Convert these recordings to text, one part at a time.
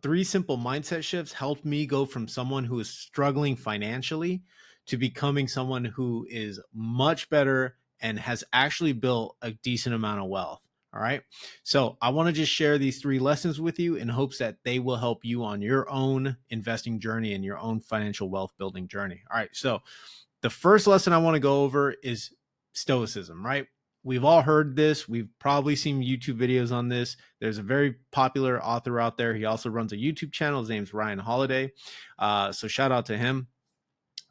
Three simple mindset shifts helped me go from someone who is struggling financially to becoming someone who is much better and has actually built a decent amount of wealth. All right. So I want to just share these three lessons with you in hopes that they will help you on your own investing journey and your own financial wealth building journey. All right. So the first lesson I want to go over is Stoicism, right? We've all heard this. We've probably seen YouTube videos on this. There's a very popular author out there. He also runs a YouTube channel. His name's Ryan Holiday. So shout out to him.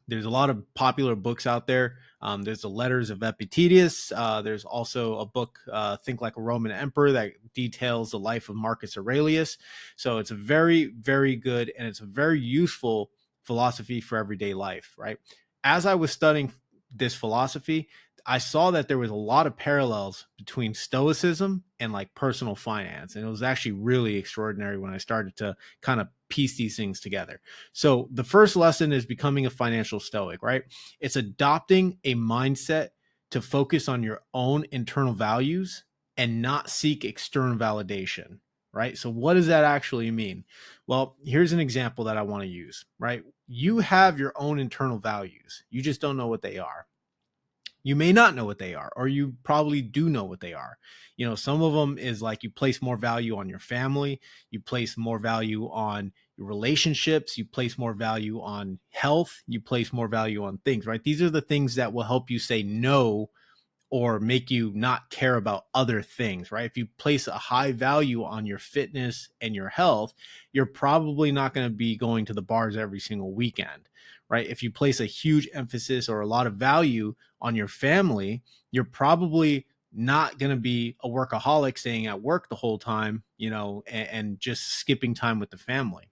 There's a lot of popular books out there. There's the Letters of Epictetus. There's also a book, Think Like a Roman Emperor, that details the life of Marcus Aurelius. So it's a very, very good and it's a very useful philosophy for everyday life, right? As I was studying this philosophy, I saw that there was a lot of parallels between Stoicism and like personal finance. And it was actually really extraordinary when I started to kind of piece these things together. So the first lesson is becoming a financial stoic, right? It's adopting a mindset to focus on your own internal values and not seek external validation, right? So what does that actually mean? Well, here's an example that I want to use, right? You have your own internal values. You just don't know what they are. You may not know what they are, or you probably do know what they are. You know, some of them is like you place more value on your family, you place more value on your relationships, you place more value on health, you place more value on things, right? These are the things that will help you say no or make you not care about other things, right? If you place a high value on your fitness and your health, you're probably not going to be going to the bars every single weekend, right? If you place a huge emphasis or a lot of value on your family, you're probably not going to be a workaholic staying at work the whole time, and just skipping time with the family.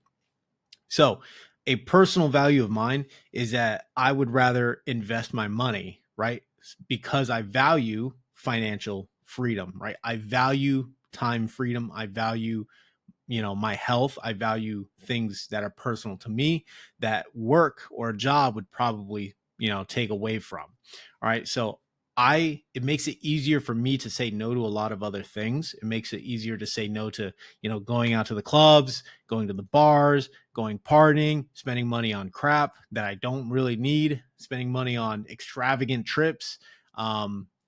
So, a personal value of mine is that I would rather invest my money, right? Because I value financial freedom, right? I value time freedom. I value, my health. I value things that are personal to me that work or a job would probably, take away from. All right. So, it makes it easier for me to say no to a lot of other things. It makes it easier to say no to, going out to the clubs, going to the bars, going partying, spending money on crap that I don't really need, spending money on extravagant trips.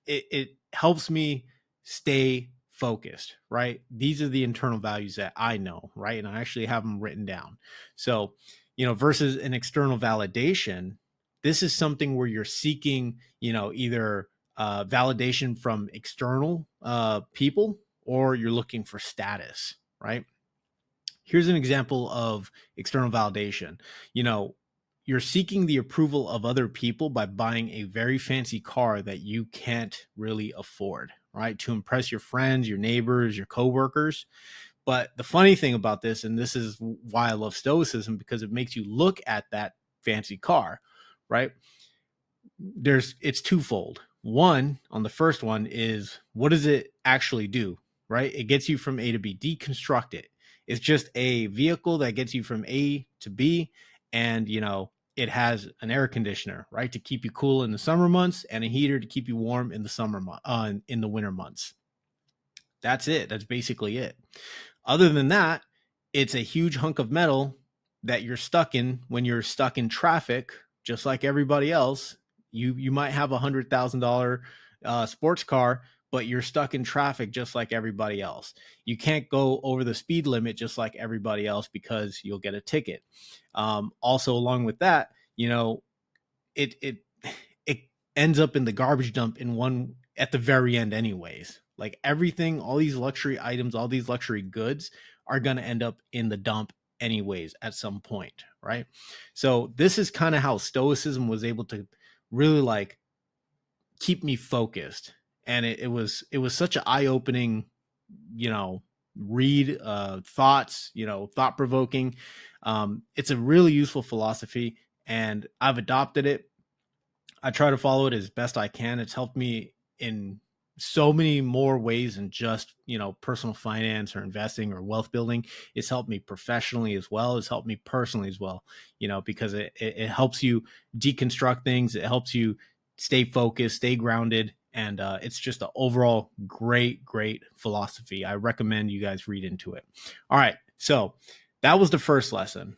It helps me stay focused, right? These are the internal values that I know, right? And I actually have them written down. So, versus an external validation, this is something where you're seeking, either validation from external people, or you're looking for status, right? Here's an example of external validation. You know, you're seeking the approval of other people by buying a very fancy car that you can't really afford, right? To impress your friends, your neighbors, your coworkers. But the funny thing about this, and this is why I love Stoicism, because it makes you look at that fancy car, right? It's twofold. One, on the first one, is what does it actually do, right? It gets you from A to B. Deconstruct it. It's just a vehicle that gets you from A to B, and it has an air conditioner, right, to keep you cool in the summer months, and a heater to keep you warm in the winter months. That's it. That's basically it. Other than that, it's a huge hunk of metal that you're stuck in when you're stuck in traffic, just like everybody else. You might have $100,000 sports car, but you're stuck in traffic just like everybody else. You can't go over the speed limit just like everybody else because you'll get a ticket. Also, along with that, it it ends up in the garbage dump at the very end anyways. Like everything, all these luxury items, all these luxury goods are going to end up in the dump anyways at some point, right? So this is kind of how Stoicism was able to really like keep me focused. And it was such an eye-opening, read, thoughts, thought provoking. It's a really useful philosophy, and I've adopted it. I try to follow it as best I can. It's helped me in so many more ways than just, personal finance or investing or wealth building. It's helped me professionally as well. It's helped me personally as well, because it helps you deconstruct things. It helps you stay focused, stay grounded. And it's just an overall great, great philosophy. I recommend you guys read into it. All right. So That was the first lesson.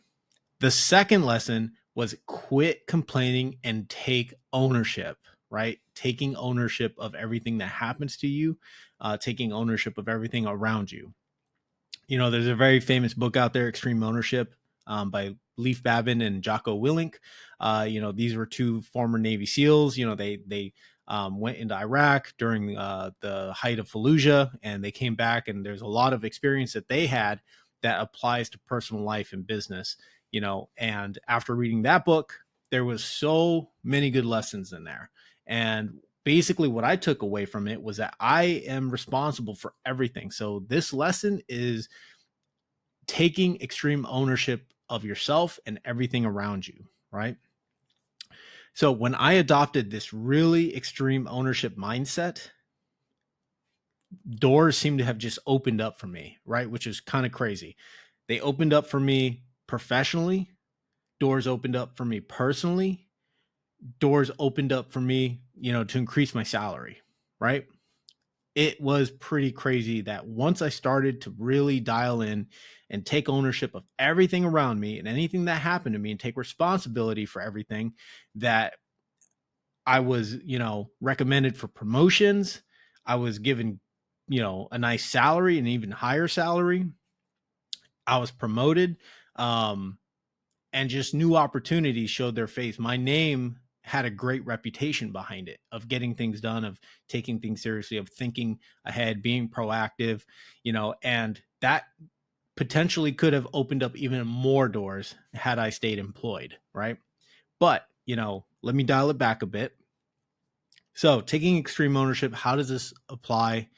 The second lesson was quit complaining and take ownership, right? Taking ownership of everything that happens to you, taking ownership of everything around you. You know, there's a very famous book out there, Extreme Ownership, by Leif Babin and Jocko Willink. You know, these were two former Navy SEALs. You know, they went into Iraq during the height of Fallujah, and they came back, and there's a lot of experience that they had that applies to personal life and business. You know, and after reading that book, there was so many good lessons in there. And basically what I took away from it was that I am responsible for everything. So this lesson is taking extreme ownership of yourself and everything around you, right? So when I adopted this really extreme ownership mindset, doors seem to have just opened up for me, right? Which is kind of crazy. They opened up for me professionally, doors opened up for me personally, doors opened up for me, you know, to increase my salary, right? It was pretty crazy that once I started to really dial in and take ownership of everything around me and anything that happened to me and take responsibility for everything, that I was, you know, recommended for promotions. I was given, you know, a nice salary, an even higher salary. I was promoted. Um, and just new opportunities showed their face. My name had a great reputation behind it of getting things done, of taking things seriously, of thinking ahead, being proactive, you know, and that potentially could have opened up even more doors had I stayed employed, right? But, you know, let me dial it back a bit. So, taking extreme ownership, how does this apply,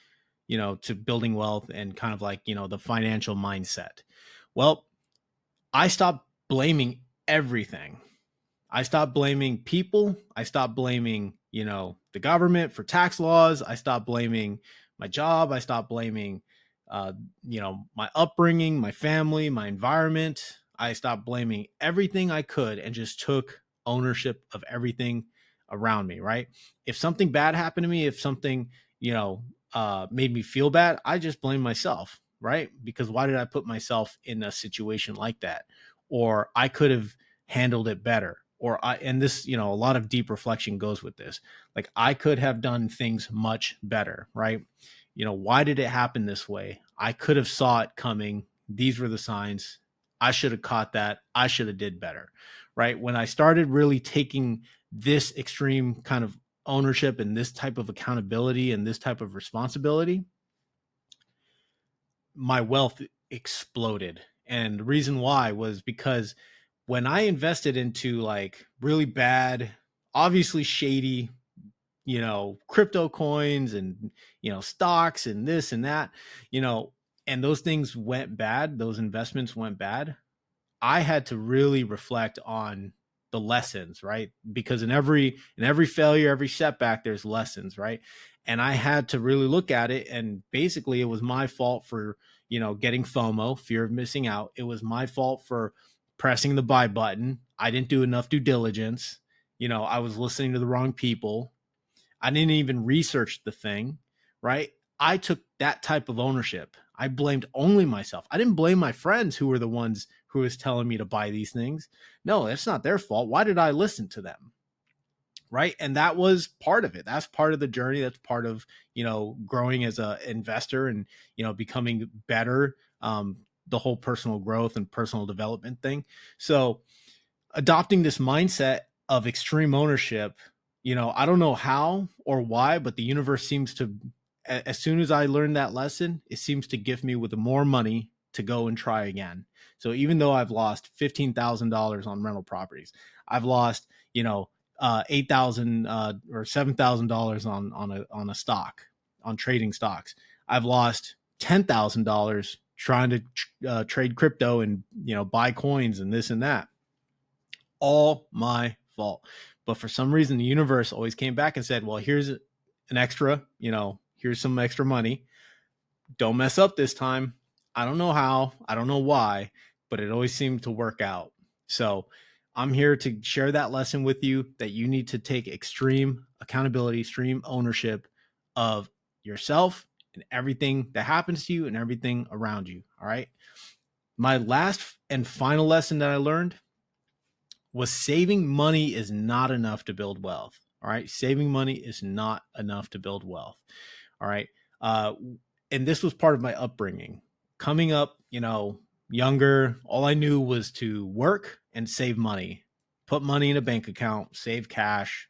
you know, to building wealth and kind of like, you know, the financial mindset? Well, I stopped blaming everything. I stopped blaming people. I stopped blaming, you know, the government for tax laws. I stopped blaming my job. I stopped blaming, uh, you know, my upbringing, my family, my environment. I stopped blaming everything I could and just took ownership of everything around me, right? If something bad happened to me, if something, you know, made me feel bad, I just blame myself, right? Because why did I put myself in a situation like that? Or I could have handled it better, or I, and this, you know, a lot of deep reflection goes with this, like I could have done things much better, right? You know, why did it happen this way? I could have saw it coming. These were the signs. I should have caught that. I should have did better, right? When I started really taking this extreme kind of ownership and this type of accountability and this type of responsibility, my wealth exploded. And the reason why was because when I invested into like really bad, obviously shady, you know, crypto coins and, you know, stocks and this and that, you know, and those things went bad, those investments went bad, I had to really reflect on the lessons, right? Because in every failure, every setback, there's lessons, right? And I had to really look at it, and basically it was my fault for, you know, getting FOMO, fear of missing out. It was my fault for pressing the buy button. I didn't do enough due diligence. You know, I was listening to the wrong people. I didn't even research the thing, right? I took that type of ownership. I blamed only myself. I didn't blame my friends who were the ones who was telling me to buy these things. No, it's not their fault. Why did I listen to them? Right? And that was part of it. That's part of the journey. That's part of, you know, growing as an investor and, you know, becoming better. The whole personal growth and personal development thing. So, adopting this mindset of extreme ownership, you know, I don't know how or why, but the universe seems to, as soon as I learned that lesson, it seems to gift me with more money to go and try again. So even though I've lost $15,000 on rental properties, I've lost, you know, 8,000 or $7,000 on a stock, on trading stocks. I've lost $10,000 trying to trade crypto and, you know, buy coins and this and that, all my fault. But for some reason, the universe always came back and said, well, here's an extra, you know, here's some extra money. Don't mess up this time. I don't know how, I don't know why, but it always seemed to work out. So I'm here to share that lesson with you, that you need to take extreme accountability, extreme ownership of yourself and everything that happens to you and everything around you. All right. My last and final lesson that I learned was saving money is not enough to build wealth. All right. Saving money is not enough to build wealth. All right. Uh, and this was part of my upbringing. Coming up, younger, all I knew was to work and save money, put money in a bank account, save cash,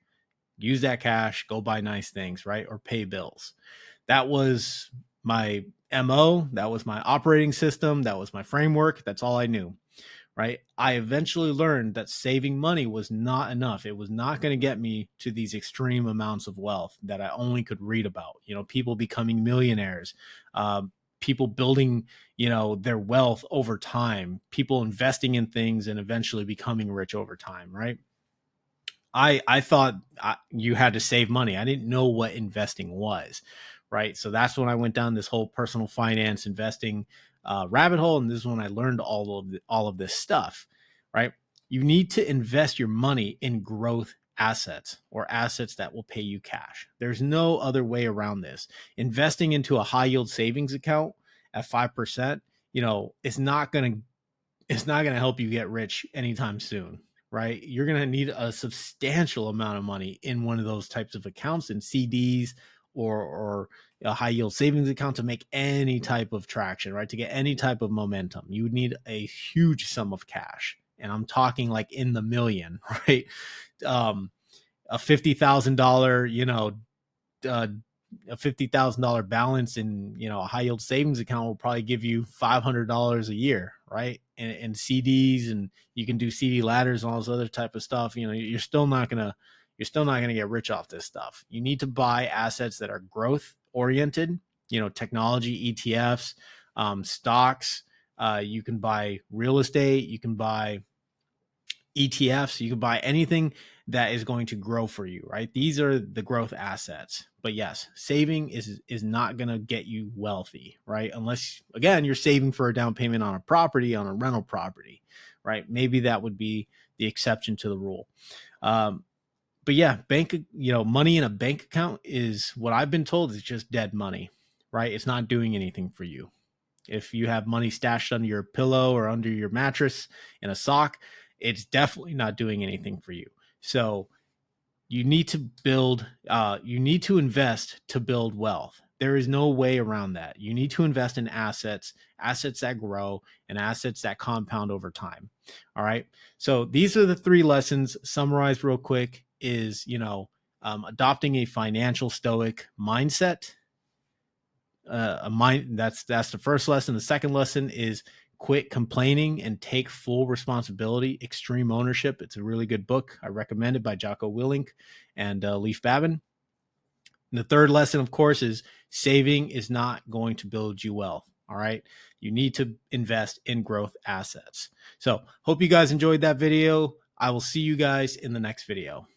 use that cash, go buy nice things, right? Or pay bills. That was my MO. That was my operating system. That was my framework. That's all I knew, right? I eventually learned that saving money was not enough. It was not going to get me to these extreme amounts of wealth that I only could read about. People becoming millionaires, people building, their wealth over time, people investing in things and eventually becoming rich over time, right? I thought you had to save money. I didn't know what investing was, right? So that's when I went down this whole personal finance investing rabbit hole, and this is when I learned all of this stuff, right? You need to invest your money in growth assets or assets that will pay you cash. There's no other way around this. Investing into a high yield savings account at 5%, it's not going to help you get rich anytime soon, right? You're going to need a substantial amount of money in one of those types of accounts, in CDs or a high yield savings account, to make any type of traction, right? To get any type of momentum. You would need a huge sum of cash. And I'm talking like in the million, right? A $50,000, uh, a $50,000 balance in, a high yield savings account will probably give you $500 a year, right? And CDs, and you can do CD ladders and all this other type of stuff. You're still not gonna get rich off this stuff. You need to buy assets that are growth oriented, technology, ETFs, stocks. You can buy real estate. You can buy ETFs. You can buy anything that is going to grow for you, right? These are the growth assets. But yes, saving is not going to get you wealthy, right? Unless, again, you're saving for a down payment on a property, on a rental property, right? Maybe that would be the exception to the rule. But yeah, money in a bank account is, what I've been told, is just dead money, right? It's not doing anything for you. If you have money stashed under your pillow or under your mattress in a sock, it's definitely not doing anything for you. So you need to invest to build wealth. There is no way around that. You need to invest in assets that grow, and assets that compound over time. All right. So these are the 3 lessons. Summarized real quick is, adopting a financial stoic mindset. That's the first lesson. The second lesson is quit complaining and take full responsibility. Extreme Ownership. It's a really good book. I recommend it, by Jocko Willink and Leif Babin. And the third lesson, of course, is saving is not going to build you wealth. All right. You need to invest in growth assets. So hope you guys enjoyed that video. I will see you guys in the next video.